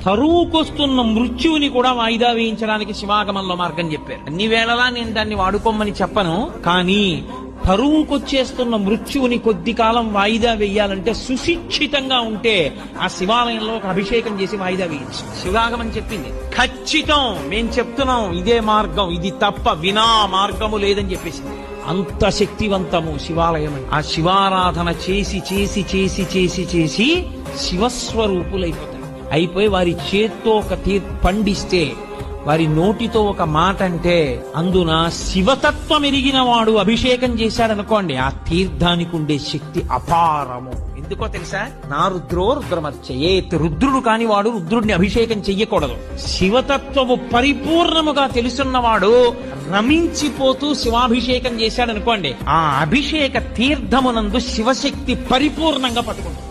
తరువుకొస్తున్న మృత్యువుని కూడా వాయిదా వేయించడానికి శివాగమంలో మార్గం చెప్పారు. అన్ని వేళలా నేను దాన్ని వాడుకోమని చెప్పను, కానీ తరువుకొచ్చేస్తున్న మృత్యువుని కొద్ది కాలం వాయిదా వేయాలంటే సుశిక్షితంగా ఉంటే ఆ శివాలయంలో ఒక అభిషేకం చేసి వాయిదా వేయచ్చు. శివాగమం చెప్పింది ఖచ్చితం, మేం చెప్తున్నాం ఇదే మార్గం, ఇది తప్ప వినా మార్గము లేదని చెప్పేసింది. అంత శక్తివంతము శివాలయం. ఆ శివారాధన చేసి చేసి చేసి చేసి చేసి శివస్వరూపులైపోతారు. అయిపోయి వారి చేత్తో ఒక పండిస్తే, వారి నోటితో ఒక మాట అంటే, అందున శివతత్వం ఎరిగిన వాడు అభిషేకం చేశాడనుకోండి, ఆ తీర్థానికి ఉండే శక్తి అపారము. ఎందుకో తెలుసా? నా రుద్రో రుద్రమర్చయేత్. రుద్రుడు కాని వాడు రుద్రుడిని అభిషేకం చెయ్యకూడదు. శివతత్వము పరిపూర్ణముగా తెలుసున్నవాడు రమించిపోతూ శివాభిషేకం చేశాడనుకోండి, ఆ అభిషేక తీర్థమునందు శివశక్తి పరిపూర్ణంగా పట్టుకుంటుంది.